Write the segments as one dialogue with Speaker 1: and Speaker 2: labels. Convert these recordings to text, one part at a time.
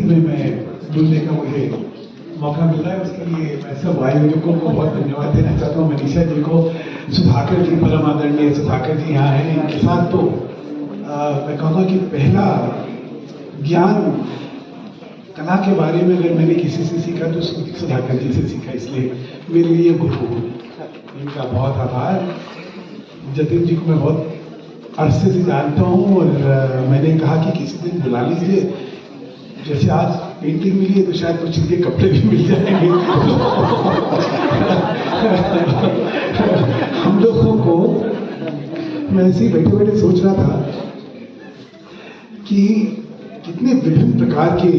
Speaker 1: में मैं बोलने का मुझे मौका मिल रहा है, उसके लिए मैं सब आयोजकों को बहुत धन्यवाद देना चाहता हूँ। मनीषा जी को, सुधाकर जी, परम आदरणीय सुधाकर जी यहाँ हैं। इनके साथ तो मैं कहूँगा कि पहला ज्ञान कला के बारे में अगर मैंने किसी से सीखा तो सुधाकर जी से सीखा, इसलिए मेरे लिए गुरु इनका बहुत आभार। जतिन जी को मैं बहुत अरसे से जानता हूँ और मैंने कहा कि किसी दिन बुला लीजिए, जैसे आज पेंटिंग मिली है तो शायद कुछ इनके कपड़े भी मिल जाएंगे। हम लोगों को, मैं ऐसे ही बैठे बैठे सोच रहा था कि कितने विभिन्न प्रकार के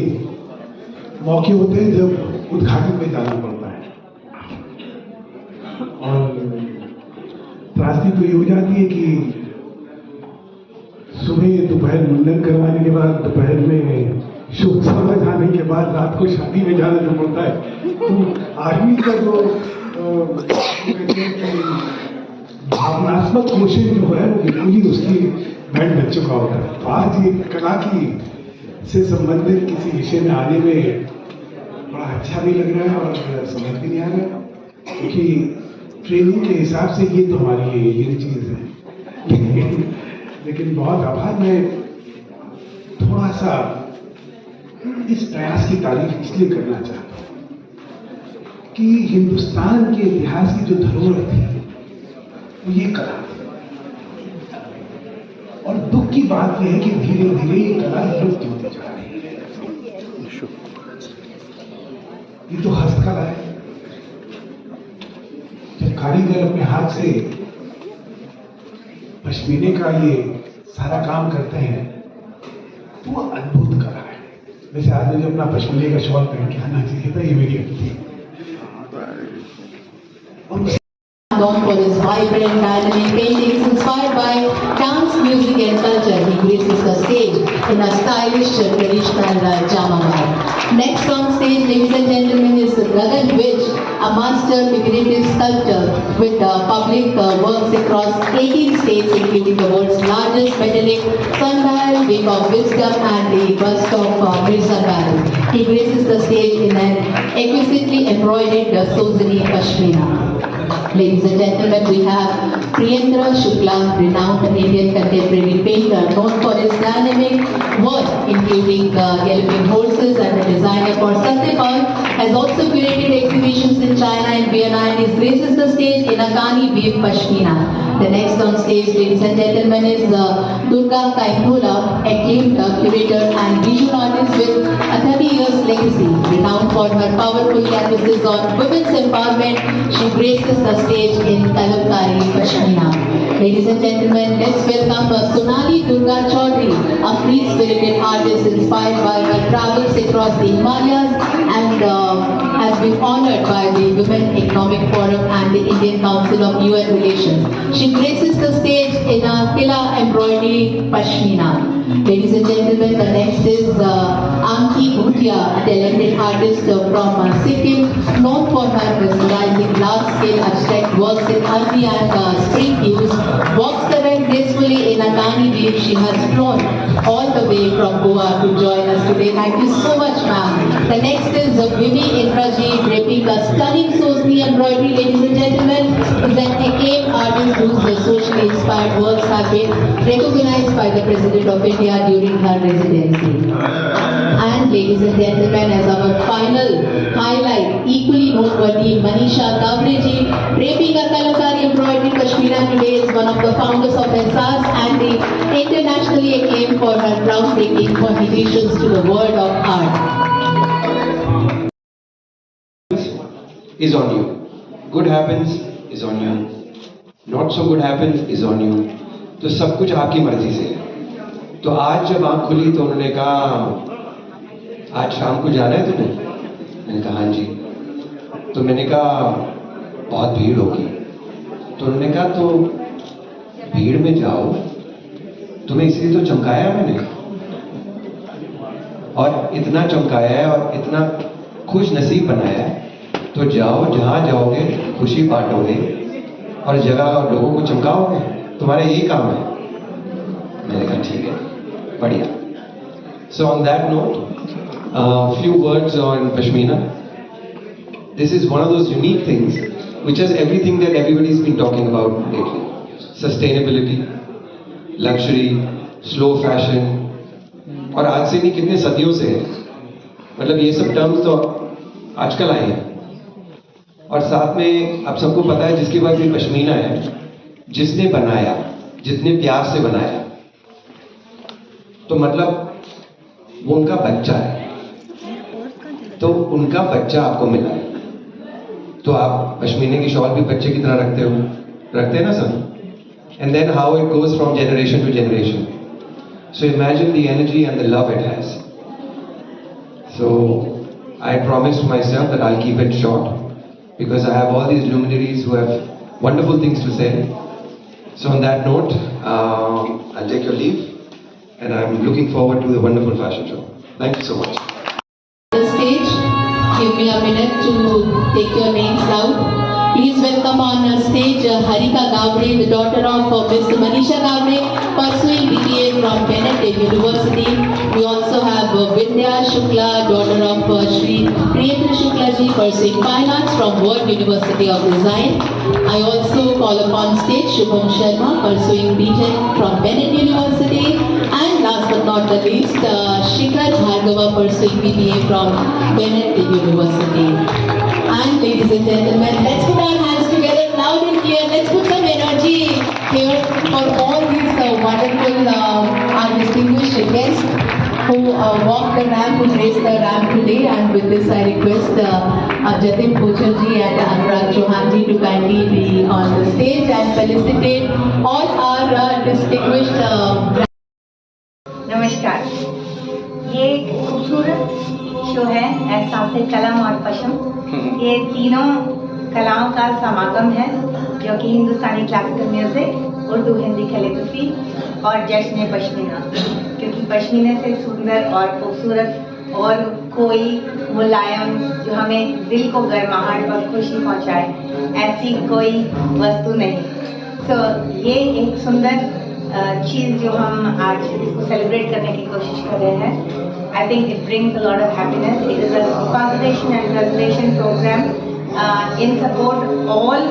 Speaker 1: मौके होते हैं जब उद्घाटन में जाना पड़ता है, और त्रासदी तो ये हो जाती है कि सुबह दोपहर मुंडन करवाने के बाद, दोपहर में शोक सभा जाने के बाद, रात को शादी में जाना जो पड़ता है, तो आदमी का जो भावनात्मक पोषण जो है वो बिल्कुल ही उसकी बैंड बच चुका होता है। तो आज ये कला की से संबंधित किसी विषय में आने में बड़ा अच्छा भी लग रहा है और समझ भी नहीं आ रहा, क्योंकि ट्रेनिंग के हिसाब से ये तो हमारी ये चीज़ है। लेकिन बहुत आभार। मैं थोड़ा सा इस प्रयास की तारीफ इसलिए करना चाहता हूं कि हिंदुस्तान के इतिहास की जो धरोहर थी वो ये कला थी, और दुख की बात यह है कि धीरे धीरे ये कला लुप्त होती जा रही है। ये तो हस्तकला है। जब कारीगर अपने हाथ से पश्मीने का ये सारा काम करते हैं तो वो अद्भुत कला है। वैसे आज मुझे अपना पश्मीने का शॉल पहन के आना चाहिए था, ये मेरी गलती है।
Speaker 2: Known for his vibrant, dynamic paintings inspired by dance, music and culture, he graces the stage in a stylish traditional jama. Next on stage, ladies and gentlemen, is Gagan Vij, a master figurative sculptor with public works across 18 states, including the world's largest metallic sundial, Wing of Wisdom and the bust of Mirza Baru. He graces the stage in an exquisitely embroidered Sozani Pashmina. Ladies and gentlemen, we have Priyendra Shukla, renowned Indian contemporary painter, known for his dynamic work, including galloping horses, and the designer for Satyapal, has also curated exhibitions in China and Vienna, and is graces the stage in Akani Weave Pashmina. The next on stage, ladies and gentlemen, is Durga Kainthula, acclaimed curator and visual artist with a 30 years legacy. Renowned for her powerful canvases on women's empowerment, she graces the stage in Kalapkari Pashmina. Ladies and gentlemen, let's welcome Sonali Durga Chaudhary, a free-spirited artist inspired by her travels across the Himalayas and has been honored by the Women Economic Forum and the Indian Council of UN Relations. She graces the stage in a Tila embroidery Pashmina. Ladies and gentlemen, the next is Anki Bhutia, a talented artist from Sikkim, known for her mesmerizing large-scale abstract works in earthy and spring hues. Walks the red gracefully in a tiny weave. She has flown all the way from Goa to join us today. Thank you so much, ma'am. The next is Vimi Indraji, draping a stunning Sosni embroidery. Ladies and gentlemen, is an acclaimed artist whose socially inspired works have been recognized by the President of India during her residency. And ladies and gentlemen, as our final highlight, equally noteworthy, Manisha Kavreji, draping a Kalakari embroidery Pashmina today, is one of the founders of Ehsaas and the internationally acclaimed for her groundbreaking contributions to the world of art.
Speaker 3: Is on you. Good happens is on you. Not so good happens is on you. तो सब कुछ आपकी मर्जी से है। तो आज जब आँख खुली तो उन्होंने कहा आज शाम को जाना है तुम्हें? मैंने कहा हाँ जी। तो मैंने कहा बहुत भीड़ होगी। तो उन्होंने कहा तो भीड़ में जाओ, तुम्हें इसलिए तो चमकाया मैंने, और इतना चमकाया है और इतना खुश नसीब बनाया है, तो जाओ, जहां जाओगे खुशी बांटोगे और जगह और लोगों को चमकाओगे, तुम्हारा यही काम है। मैंने कहा ठीक है, बढ़िया। So on that note Few words on Pashmina. This is one of those unique things which has everything that everybody's been talking about lately. Sustainability, luxury, slow fashion, और आज से नहीं कितने सदियों से है, मतलब ये सब टर्म्स तो आजकल आए हैं। और साथ में आप सबको पता है जिसके पास ये पश्मीना है, जिसने बनाया, जितने प्यार से बनाया, तो मतलब वो उनका बच्चा है, तो उनका बच्चा आपको मिला है। तो आप पश्मीने की शॉल भी बच्चे की तरह रखते हैं ना सब? And then how it goes from generation to generation. So imagine the energy and the love it has. So I promised myself that I'll keep it short because I have all these luminaries who have wonderful things to say. So on that note, I'll take your leave and I'm looking forward to the wonderful fashion show. Thank you so much.
Speaker 2: The stage, give me a minute to take your names out. Please welcome on stage Harika Gavre, the daughter of Miss Manisha Gavre, pursuing BBA from Bennett University. We also have Vidya Shukla, daughter of Shri Priyetra Shukla ji, pursuing Fine Arts from World University of Design. I also call upon stage Shubham Sharma, pursuing BTech from Bennett University. And last but not the least, Shikhar Bhargava, pursuing BBA from Bennett University. And ladies and gentlemen, let's put our hands together loud and clear. Let's put some energy here for all these wonderful, our distinguished guests who walked the ramp, who graced the ramp today. And with this, I request Jatin Kochar ji and Anurag Chauhan ji to kindly be on the stage and felicitate all our distinguished.
Speaker 4: नमस्कार, ये एक खूबसूरत show है एहसास कलम और पशम। ये तीनों कलाओं का समागम है जो कि Hindustani classical music, Urdu Hindi calligraphy और जश्न पश्मीना, क्योंकि पश्मीने से सुंदर और खूबसूरत और कोई मुलायम जो हमें दिल को गर्माहट और खुशी पहुंचाए, ऐसी कोई वस्तु नहीं। तो ये एक सुंदर चीज़ जो हम आज इसको सेलिब्रेट करने की कोशिश कर रहे हैं। I think it brings a lot of happiness. It is a conservation and preservation program in support all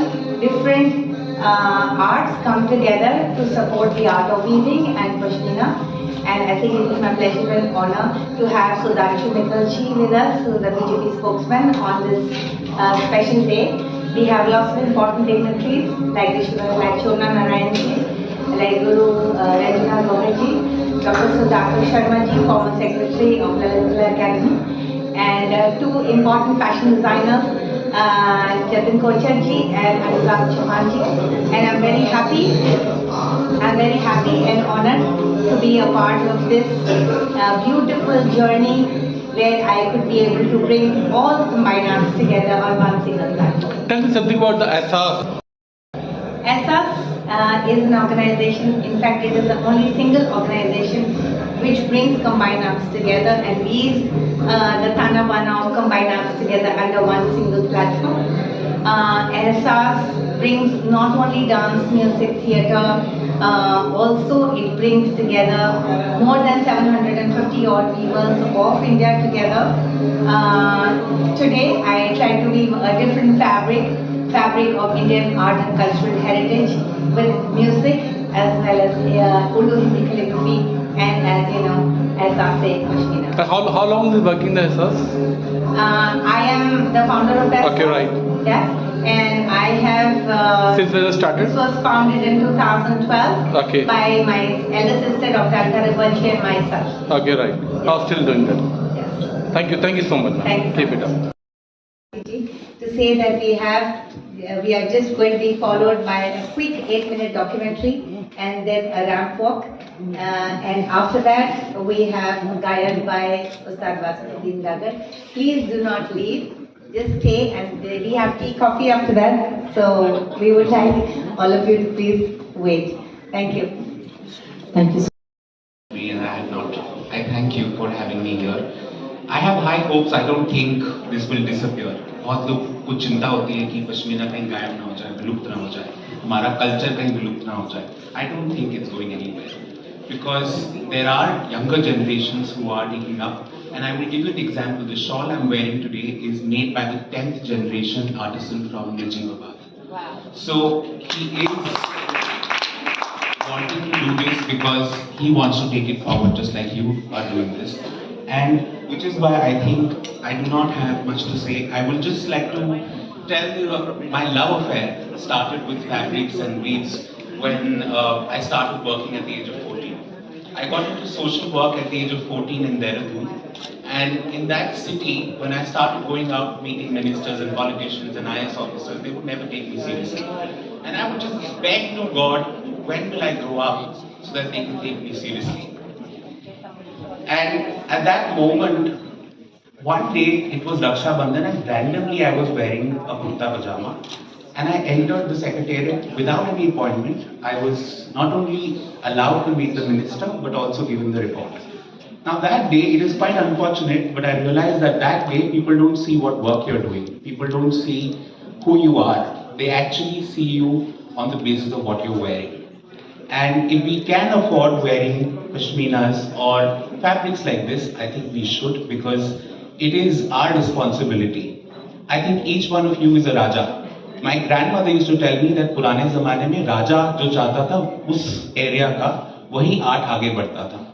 Speaker 4: different arts come together to support the art of weaving and pashmina. And I think it is my pleasure and honor to have Sudhanshu Mittalji with us, who is the BJP spokesman on this special day. We have lots of important dignitaries like Chona Narayanji, like Guru Ranjana Govind, Dr. Sudhakar Sharma ji, former secretary of Lalita Academy, and two important fashion designers, Jatin Kochar ji and Anurag Chauhan ji. And I'm very happy and honored to be a part of this beautiful journey where I could be able to bring all the combined arts together on one single platform.
Speaker 5: Tell me something about the Ehsaas.
Speaker 4: Ehsaas is an organization, in fact it is the only single organization which brings combined arts together and weaves the Tana Bana of combined arts together under one single platform. Ehsaas brings not only dance, music, theatre, also it brings together more than 750 odd weavers of India together. Today I try to weave a different fabric of Indian art and cultural heritage with music as well as Urdu Hindi calligraphy and, as you know, Ehsaas Pashmina.
Speaker 5: How long is working the Ehsaas?
Speaker 4: I am the founder of Ehsaas.
Speaker 5: Okay, right.
Speaker 4: Yes, and I have
Speaker 5: Since when it started?
Speaker 4: This was founded in 2012
Speaker 5: Okay.
Speaker 4: by my elder sister Dr. Alka Raghuvanshi and myself.
Speaker 5: Okay, right. I'm still doing that.
Speaker 4: Yes.
Speaker 5: Thank you so much, ma'am.
Speaker 4: Thank you.
Speaker 5: Keep it up.
Speaker 4: To say that we are just going to be followed by a quick 8-minute documentary and then a ramp walk, and after that we have Gayan by Ustad Wasiruddin Dagar. Please do not leave, just stay, and we have tea, coffee after that, so we would like all of you to please wait. Thank you.
Speaker 2: Thank you.
Speaker 6: I thank you for having me here. I have high hopes. I don't think this will disappear. बहुत लोग को चिंता होती है कि पश्मीना कहीं गायब ना हो जाए, विलुप्त ना हो जाए, हमारा कल्चर कहीं विलुप्त ना हो जाए. I don't think it's going anywhere. because there are younger generations who are taking up. And I will give you an example. The shawl I'm wearing today is made by the 10th generation artisan from Najibabad.
Speaker 4: Wow.
Speaker 6: So he is wanting to do this because he wants to take it forward just like you are doing this. And which is why I think I do not have much to say. I would just like to tell you my love affair started with fabrics and beads when I started working at the age of 14. I got into social work at the age of 14 in Dehradun. And in that city, when I started going out meeting ministers and politicians and IS officers, they would never take me seriously. And I would just beg to God, when will I grow up so that they can take me seriously? And at that moment, one day it was Raksha Bandhan and randomly I was wearing a kurta pajama and I entered the secretariat without any appointment. I was not only allowed to meet the minister but also given the report. Now that day, it is quite unfortunate, but I realized that that day people don't see what work you're doing. People don't see who you are. They actually see you on the basis of what you're wearing. And if we can afford wearing pashminas or fabrics like this, I think we should, because it is our responsibility. I think each one of you is a Raja. My grandmother used to tell me that पुराने ज़माने में राजा जो चाहता था उस area का वही art आगे बढ़ता था.